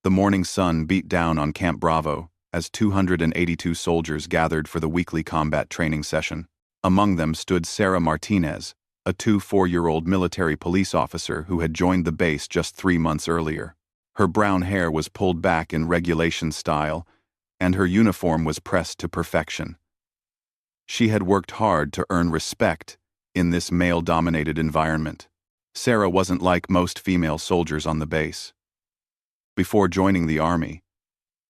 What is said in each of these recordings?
The morning sun beat down on Camp Bravo as 282 soldiers gathered for the weekly combat training session. Among them stood Sarah Martinez, a 24-year-old military police officer who had joined the base just 3 months earlier. Her brown hair was pulled back in regulation style, and her uniform was pressed to perfection. She had worked hard to earn respect in this male-dominated environment. Sarah wasn't like most female soldiers on the base. Before joining the army,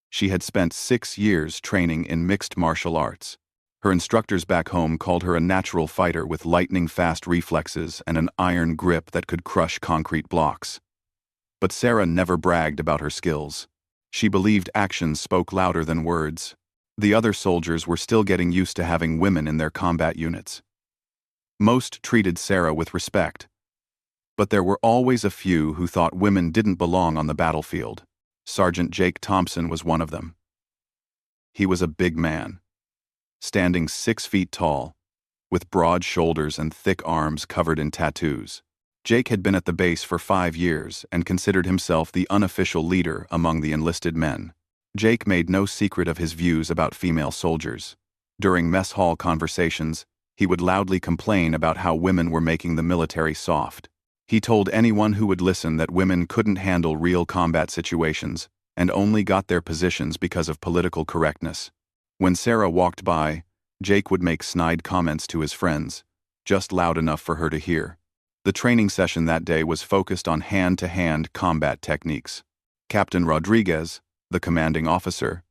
she had spent 6 years training in mixed martial arts. Her instructors back home called her a natural fighter with lightning-fast reflexes and an iron grip that could crush concrete blocks. But Sarah never bragged about her skills. She believed actions spoke louder than words. The other soldiers were still getting used to having women in their combat units. Most treated Sarah with respect, but there were always a few who thought women didn't belong on the battlefield. Sergeant Jake Thompson was one of them. He was a big man, standing 6 feet tall, with broad shoulders and thick arms covered in tattoos. Jake had been at the base for 5 years and considered himself the unofficial leader among the enlisted men. Jake made no secret of his views about female soldiers. During mess hall conversations, he would loudly complain about how women were making the military soft. He told anyone who would listen that women couldn't handle real combat situations and only got their positions because of political correctness. When Sarah walked by, Jake would make snide comments to his friends, just loud enough for her to hear. The training session that day was focused on hand-to-hand combat techniques. Captain Rodriguez, the commanding officer,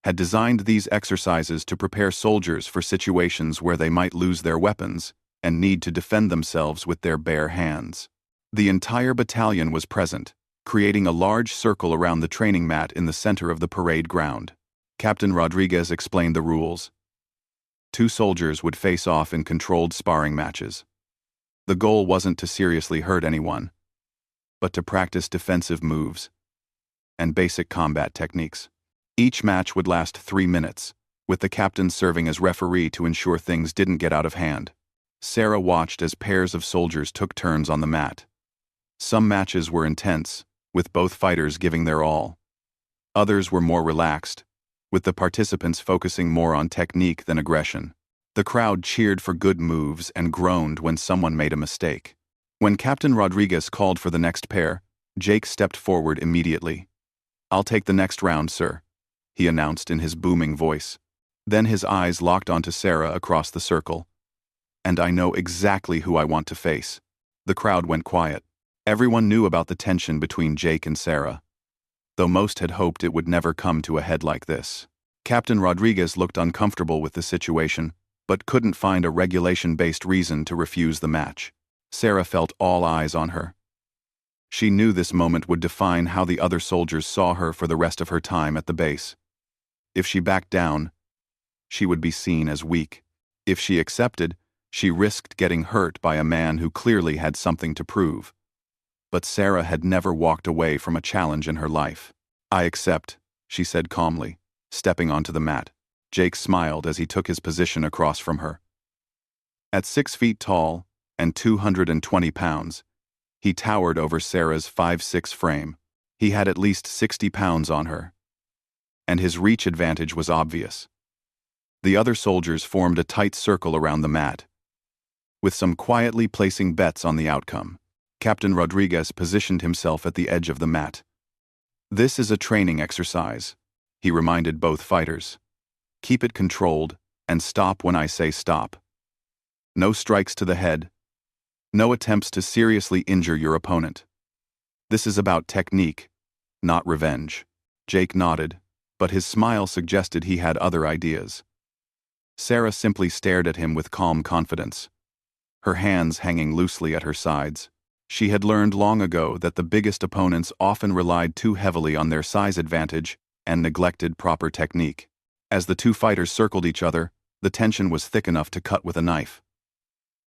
had designed these exercises to prepare soldiers for situations where they might lose their weapons and need to defend themselves with their bare hands. The entire battalion was present, creating a large circle around the training mat in the center of the parade ground. Captain Rodriguez explained the rules. 2 soldiers would face off in controlled sparring matches. The goal wasn't to seriously hurt anyone, but to practice defensive moves and basic combat techniques. Each match would last 3 minutes, with the captain serving as referee to ensure things didn't get out of hand. Sarah watched as pairs of soldiers took turns on the mat. Some matches were intense, with both fighters giving their all. Others were more relaxed, with the participants focusing more on technique than aggression. The crowd cheered for good moves and groaned when someone made a mistake. When Captain Rodriguez called for the next pair, Jake stepped forward immediately. "I'll take the next round, sir," he announced in his booming voice. Then his eyes locked onto Sarah across the circle. "And I know exactly who I want to face." The crowd went quiet. Everyone knew about the tension between Jake and Sarah, though most had hoped it would never come to a head like this. Captain Rodriguez looked uncomfortable with the situation, but couldn't find a regulation-based reason to refuse the match. Sarah felt all eyes on her. She knew this moment would define how the other soldiers saw her for the rest of her time at the base. If she backed down, she would be seen as weak. If she accepted, she risked getting hurt by a man who clearly had something to prove. But Sarah had never walked away from a challenge in her life. "I accept," she said calmly, stepping onto the mat. Jake smiled as he took his position across from her. At 6 feet tall and 220 pounds, he towered over Sarah's 5'6" frame. He had at least 60 pounds on her, and his reach advantage was obvious. The other soldiers formed a tight circle around the mat, with some quietly placing bets on the outcome. Captain Rodriguez positioned himself at the edge of the mat. "This is a training exercise," he reminded both fighters. "Keep it controlled and stop when I say stop. No strikes to the head. No attempts to seriously injure your opponent. This is about technique, not revenge." Jake nodded, but his smile suggested he had other ideas. Sarah simply stared at him with calm confidence, her hands hanging loosely at her sides. She had learned long ago that the biggest opponents often relied too heavily on their size advantage and neglected proper technique. As the 2 fighters circled each other, the tension was thick enough to cut with a knife.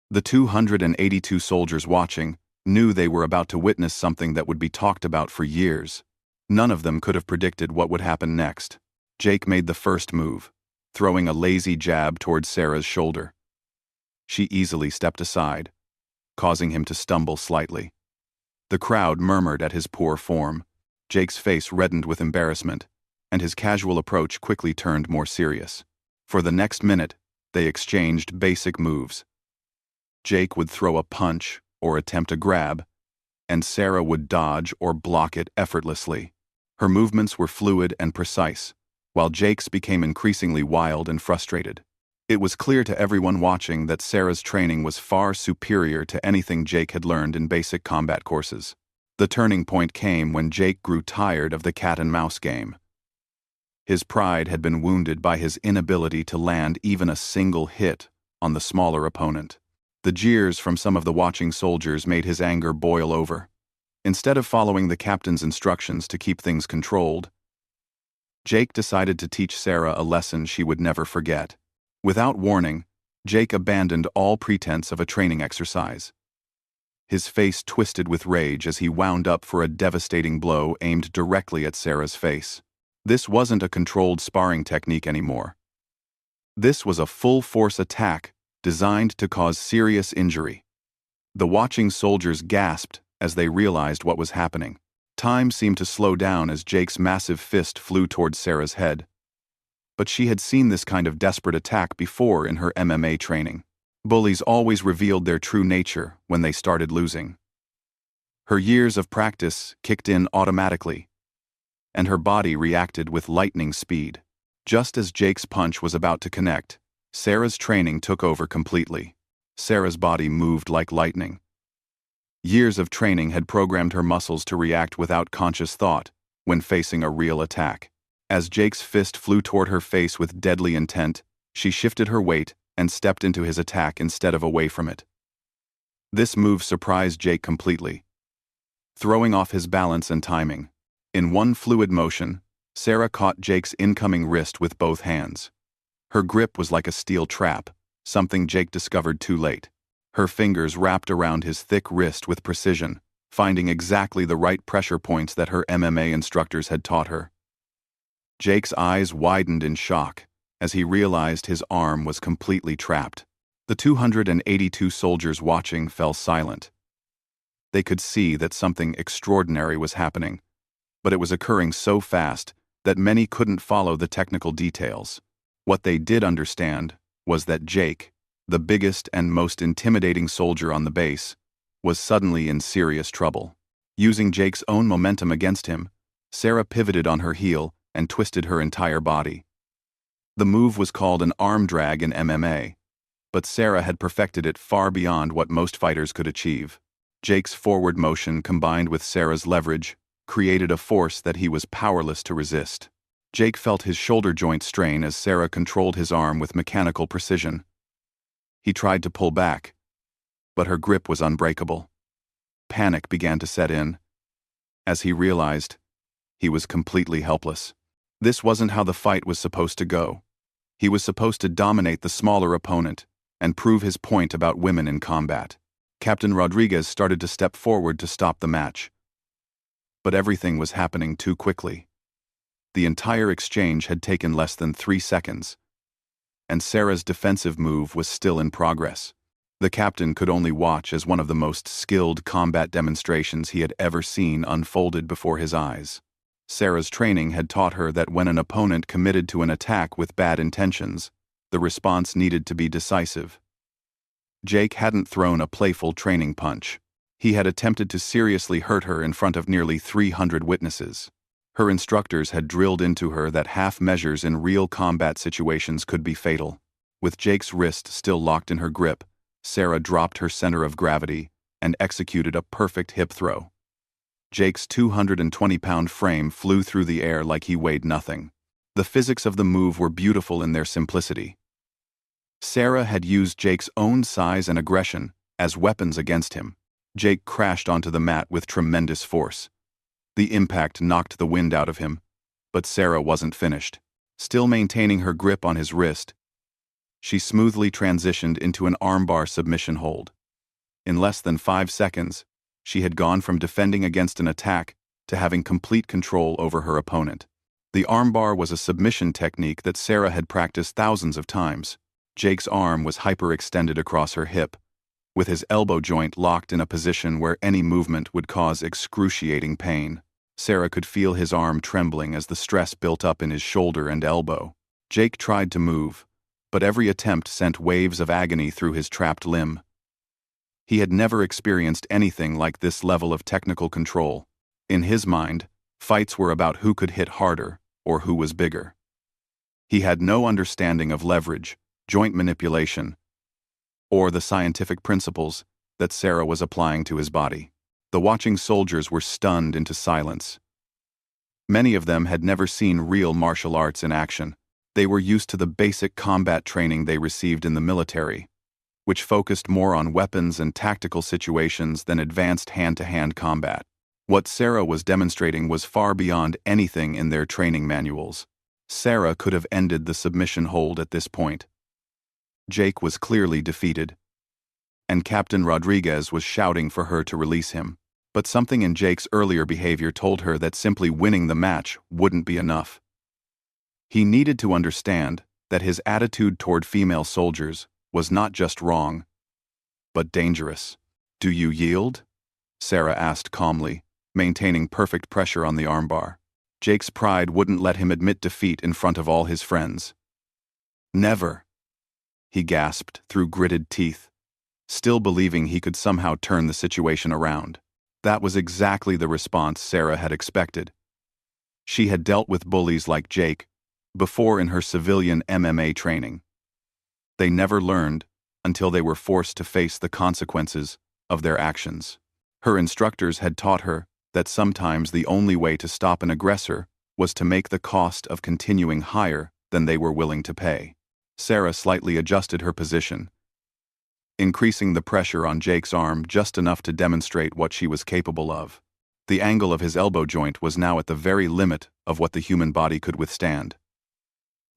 The 282 soldiers watching knew they were about to witness something that would be talked about for years. None of them could have predicted what would happen next. Jake made the first move, throwing a lazy jab towards Sarah's shoulder. She easily stepped aside, causing him to stumble slightly. The crowd murmured at his poor form. Jake's face reddened with embarrassment, and his casual approach quickly turned more serious. For the next minute, they exchanged basic moves. Jake would throw a punch or attempt a grab, and Sarah would dodge or block it effortlessly. Her movements were fluid and precise, while Jake's became increasingly wild and frustrated. It was clear to everyone watching that Sarah's training was far superior to anything Jake had learned in basic combat courses. The turning point came when Jake grew tired of the cat-and-mouse game. His pride had been wounded by his inability to land even a single hit on the smaller opponent. The jeers from some of the watching soldiers made his anger boil over. Instead of following the captain's instructions to keep things controlled, Jake decided to teach Sarah a lesson she would never forget. Without warning, Jake abandoned all pretense of a training exercise. His face twisted with rage as he wound up for a devastating blow aimed directly at Sarah's face. This wasn't a controlled sparring technique anymore. This was a full-force attack designed to cause serious injury. The watching soldiers gasped as they realized what was happening. Time seemed to slow down as Jake's massive fist flew towards Sarah's head. But she had seen this kind of desperate attack before in her MMA training. Bullies always revealed their true nature when they started losing. Her years of practice kicked in automatically, and her body reacted with lightning speed. Just as Jake's punch was about to connect, Sarah's training took over completely. Sarah's body moved like lightning. Years of training had programmed her muscles to react without conscious thought when facing a real attack. As Jake's fist flew toward her face with deadly intent, she shifted her weight and stepped into his attack instead of away from it. This move surprised Jake completely, throwing off his balance and timing. In one fluid motion, Sarah caught Jake's incoming wrist with both hands. Her grip was like a steel trap, something Jake discovered too late. Her fingers wrapped around his thick wrist with precision, finding exactly the right pressure points that her MMA instructors had taught her. Jake's eyes widened in shock as he realized his arm was completely trapped. The 282 soldiers watching fell silent. They could see that something extraordinary was happening, but it was occurring so fast that many couldn't follow the technical details. What they did understand was that Jake, the biggest and most intimidating soldier on the base, was suddenly in serious trouble. Using Jake's own momentum against him, Sarah pivoted on her heel and twisted her entire body. The move was called an arm drag in MMA, but Sarah had perfected it far beyond what most fighters could achieve. Jake's forward motion combined with Sarah's leverage created a force that he was powerless to resist. Jake felt his shoulder joint strain as Sarah controlled his arm with mechanical precision. He tried to pull back, but her grip was unbreakable. Panic began to set in. As he realized, he was completely helpless. This wasn't how the fight was supposed to go. He was supposed to dominate the smaller opponent and prove his point about women in combat. Captain Rodriguez started to step forward to stop the match. But everything was happening too quickly. The entire exchange had taken less than 3 seconds, and Sarah's defensive move was still in progress. The captain could only watch as one of the most skilled combat demonstrations he had ever seen unfolded before his eyes. Sarah's training had taught her that when an opponent committed to an attack with bad intentions, the response needed to be decisive. Jake hadn't thrown a playful training punch. He had attempted to seriously hurt her in front of nearly 300 witnesses. Her instructors had drilled into her that half measures in real combat situations could be fatal. With Jake's wrist still locked in her grip, Sarah dropped her center of gravity and executed a perfect hip throw. Jake's 220-pound frame flew through the air like he weighed nothing. The physics of the move were beautiful in their simplicity. Sarah had used Jake's own size and aggression as weapons against him. Jake crashed onto the mat with tremendous force. The impact knocked the wind out of him, but Sarah wasn't finished. Still maintaining her grip on his wrist, she smoothly transitioned into an armbar submission hold. In less than 5 seconds, she had gone from defending against an attack to having complete control over her opponent. The armbar was a submission technique that Sarah had practiced thousands of times. Jake's arm was hyperextended across her hip, with his elbow joint locked in a position where any movement would cause excruciating pain. Sarah could feel his arm trembling as the stress built up in his shoulder and elbow. Jake tried to move, but every attempt sent waves of agony through his trapped limb. He had never experienced anything like this level of technical control. In his mind, fights were about who could hit harder or who was bigger. He had no understanding of leverage, joint manipulation, or the scientific principles that Sarah was applying to his body. The watching soldiers were stunned into silence. Many of them had never seen real martial arts in action. They were used to the basic combat training they received in the military, which focused more on weapons and tactical situations than advanced hand-to-hand combat. What Sarah was demonstrating was far beyond anything in their training manuals. Sarah could have ended the submission hold at this point. Jake was clearly defeated, and Captain Rodriguez was shouting for her to release him. But something in Jake's earlier behavior told her that simply winning the match wouldn't be enough. He needed to understand that his attitude toward female soldiers was not just wrong, but dangerous. "Do you yield?" Sarah asked calmly, maintaining perfect pressure on the armbar. Jake's pride wouldn't let him admit defeat in front of all his friends. "Never," he gasped through gritted teeth, still believing he could somehow turn the situation around. That was exactly the response Sarah had expected. She had dealt with bullies like Jake before in her civilian MMA training. They never learned until they were forced to face the consequences of their actions. Her instructors had taught her that sometimes the only way to stop an aggressor was to make the cost of continuing higher than they were willing to pay. Sarah slightly adjusted her position, increasing the pressure on Jake's arm just enough to demonstrate what she was capable of. The angle of his elbow joint was now at the very limit of what the human body could withstand.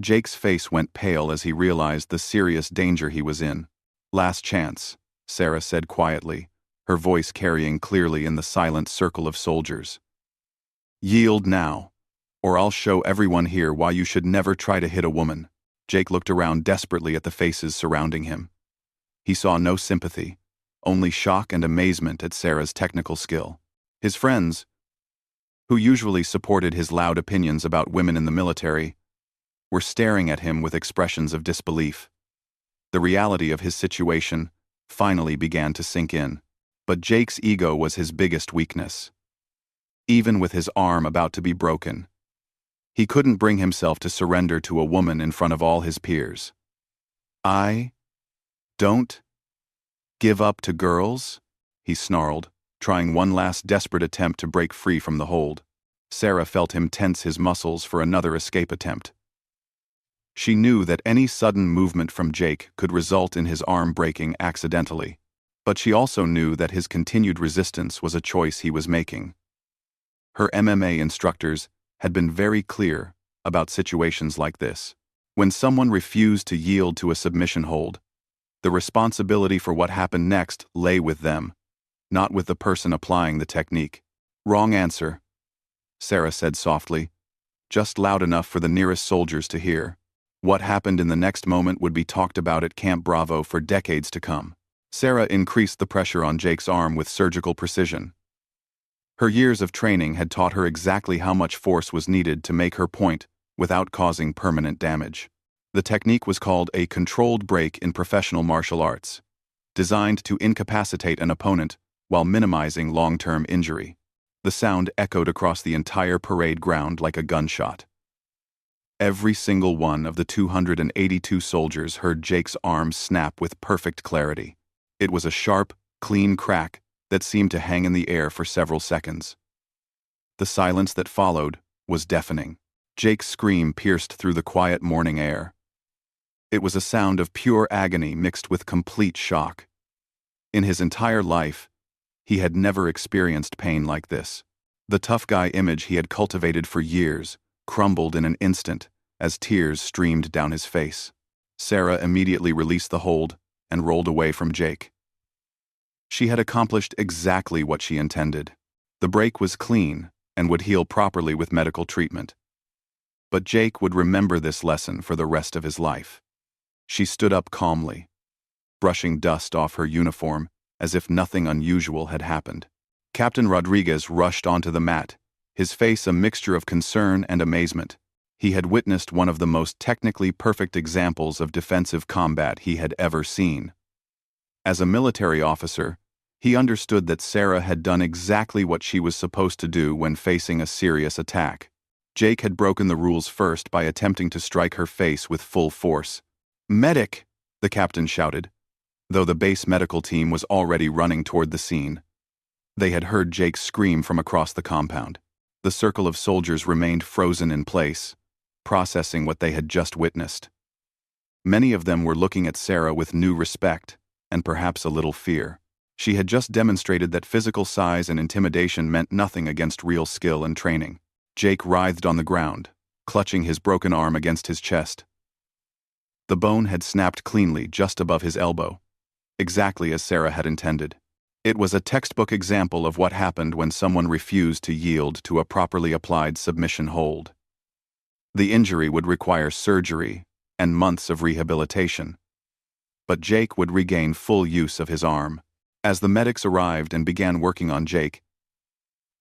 Jake's face went pale as he realized the serious danger he was in. "Last chance," Sarah said quietly, her voice carrying clearly in the silent circle of soldiers. "Yield now, or I'll show everyone here why you should never try to hit a woman." Jake looked around desperately at the faces surrounding him. He saw no sympathy, only shock and amazement at Sarah's technical skill. His friends, who usually supported his loud opinions about women in the military, were staring at him with expressions of disbelief. The reality of his situation finally began to sink in. But Jake's ego was his biggest weakness. Even with his arm about to be broken, he couldn't bring himself to surrender to a woman in front of all his peers. "I don't give up to girls?" he snarled, trying one last desperate attempt to break free from the hold. Sarah felt him tense his muscles for another escape attempt. She knew that any sudden movement from Jake could result in his arm breaking accidentally, but she also knew that his continued resistance was a choice he was making. Her MMA instructors had been very clear about situations like this. When someone refused to yield to a submission hold, the responsibility for what happened next lay with them, not with the person applying the technique. "Wrong answer," Sarah said softly, just loud enough for the nearest soldiers to hear. What happened in the next moment would be talked about at Camp Bravo for decades to come. Sarah increased the pressure on Jake's arm with surgical precision. Her years of training had taught her exactly how much force was needed to make her point without causing permanent damage. The technique was called a controlled break in professional martial arts, designed to incapacitate an opponent while minimizing long-term injury. The sound echoed across the entire parade ground like a gunshot. Every single one of the 282 soldiers heard Jake's arm snap with perfect clarity. It was a sharp, clean crack that seemed to hang in the air for several seconds. The silence that followed was deafening. Jake's scream pierced through the quiet morning air. It was a sound of pure agony mixed with complete shock. In his entire life, he had never experienced pain like this. The tough guy image he had cultivated for years crumbled in an instant as tears streamed down his face. Sarah immediately released the hold and rolled away from Jake. She had accomplished exactly what she intended. The break was clean and would heal properly with medical treatment. But Jake would remember this lesson for the rest of his life. She stood up calmly, brushing dust off her uniform as if nothing unusual had happened. Captain Rodriguez rushed onto the mat, his face a mixture of concern and amazement. He had witnessed one of the most technically perfect examples of defensive combat he had ever seen. As a military officer, he understood that Sarah had done exactly what she was supposed to do when facing a serious attack. Jake had broken the rules first by attempting to strike her face with full force. "Medic!" the captain shouted, though the base medical team was already running toward the scene. They had heard Jake scream from across the compound. The circle of soldiers remained frozen in place, processing what they had just witnessed. Many of them were looking at Sarah with new respect, and perhaps a little fear. She had just demonstrated that physical size and intimidation meant nothing against real skill and training. Jake writhed on the ground, clutching his broken arm against his chest. The bone had snapped cleanly just above his elbow, exactly as Sarah had intended. It was a textbook example of what happened when someone refused to yield to a properly applied submission hold. The injury would require surgery and months of rehabilitation. But Jake would regain full use of his arm. As the medics arrived and began working on Jake,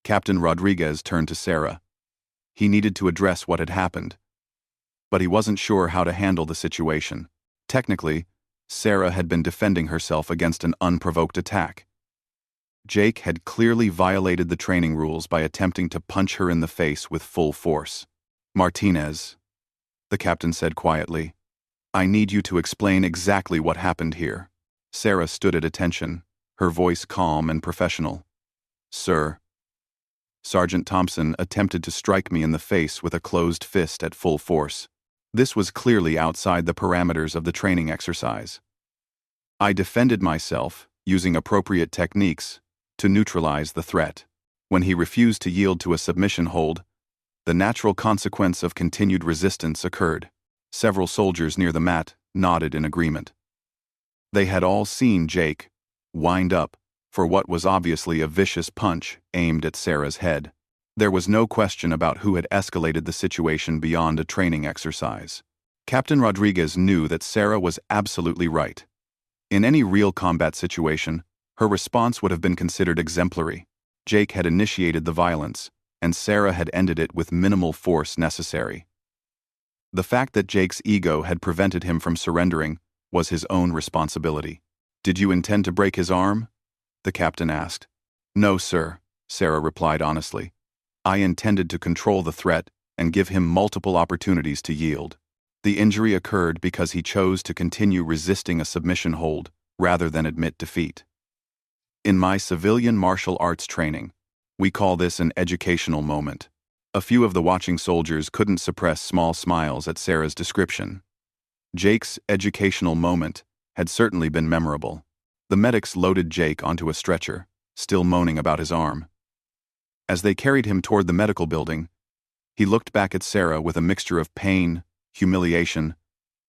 Captain Rodriguez turned to Sarah. He needed to address what had happened, but he wasn't sure how to handle the situation. Technically, Sarah had been defending herself against an unprovoked attack. Jake had clearly violated the training rules by attempting to punch her in the face with full force. "Martinez," the captain said quietly, "I need you to explain exactly what happened here." Sarah stood at attention, her voice calm and professional. "Sir, Sergeant Thompson attempted to strike me in the face with a closed fist at full force. This was clearly outside the parameters of the training exercise. I defended myself, using appropriate techniques, to neutralize the threat. When he refused to yield to a submission hold, the natural consequence of continued resistance occurred." Several soldiers near the mat nodded in agreement. They had all seen Jake wind up for what was obviously a vicious punch aimed at Sarah's head. There was no question about who had escalated the situation beyond a training exercise. Captain Rodriguez knew that Sarah was absolutely right. In any real combat situation, her response would have been considered exemplary. Jake had initiated the violence, and Sarah had ended it with minimal force necessary. The fact that Jake's ego had prevented him from surrendering was his own responsibility. "Did you intend to break his arm?" the captain asked. "No, sir," Sarah replied honestly. "I intended to control the threat and give him multiple opportunities to yield. The injury occurred because he chose to continue resisting a submission hold rather than admit defeat. In my civilian martial arts training, we call this an educational moment." A few of the watching soldiers couldn't suppress small smiles at Sarah's description. Jake's educational moment had certainly been memorable. The medics loaded Jake onto a stretcher, still moaning about his arm. As they carried him toward the medical building, he looked back at Sarah with a mixture of pain, humiliation,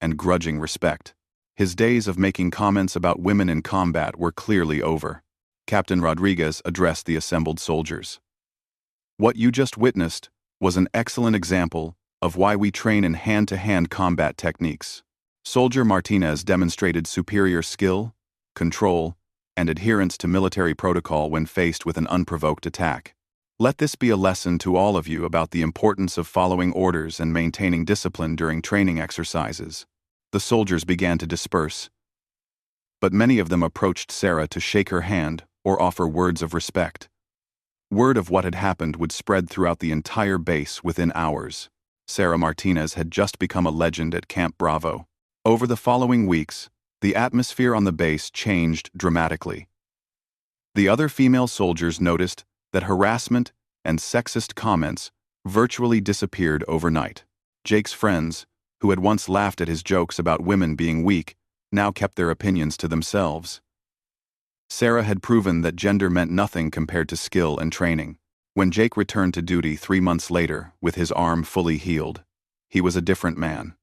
and grudging respect. His days of making comments about women in combat were clearly over. Captain Rodriguez addressed the assembled soldiers. "What you just witnessed was an excellent example of why we train in hand-to-hand combat techniques. Soldier Martinez demonstrated superior skill, control, and adherence to military protocol when faced with an unprovoked attack. Let this be a lesson to all of you about the importance of following orders and maintaining discipline during training exercises." The soldiers began to disperse, but many of them approached Sarah to shake her hand or offer words of respect. Word of what had happened would spread throughout the entire base within hours. Sarah Martinez had just become a legend at Camp Bravo. Over the following weeks, the atmosphere on the base changed dramatically. The other female soldiers noticed that harassment and sexist comments virtually disappeared overnight. Jake's friends, who had once laughed at his jokes about women being weak, now kept their opinions to themselves. Sarah had proven that gender meant nothing compared to skill and training. When Jake returned to duty 3 months later, with his arm fully healed, he was a different man.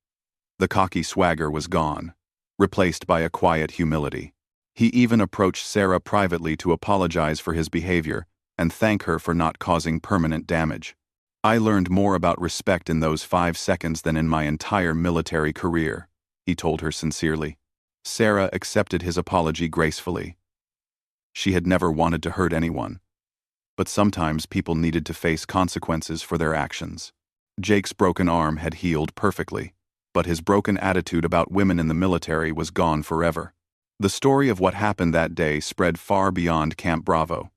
The cocky swagger was gone, replaced by a quiet humility. He even approached Sarah privately to apologize for his behavior and thank her for not causing permanent damage. "I learned more about respect in those 5 seconds than in my entire military career," he told her sincerely. Sarah accepted his apology gracefully. She had never wanted to hurt anyone, but sometimes people needed to face consequences for their actions. Jake's broken arm had healed perfectly, but his broken attitude about women in the military was gone forever. The story of what happened that day spread far beyond Camp Bravo.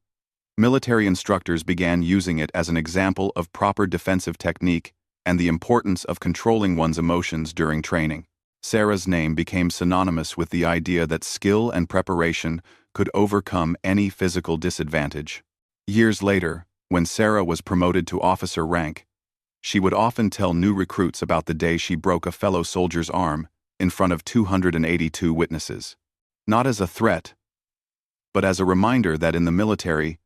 Military instructors began using it as an example of proper defensive technique and the importance of controlling one's emotions during training. Sarah's name became synonymous with the idea that skill and preparation could overcome any physical disadvantage. Years later, when Sarah was promoted to officer rank, she would often tell new recruits about the day she broke a fellow soldier's arm in front of 282 witnesses. Not as a threat, but as a reminder that in the military,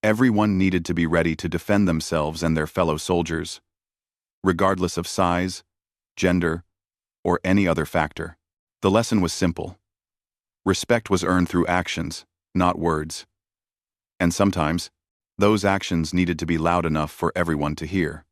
everyone needed to be ready to defend themselves and their fellow soldiers, regardless of size, gender, or any other factor. The lesson was simple. Respect was earned through actions, not words. And sometimes, those actions needed to be loud enough for everyone to hear.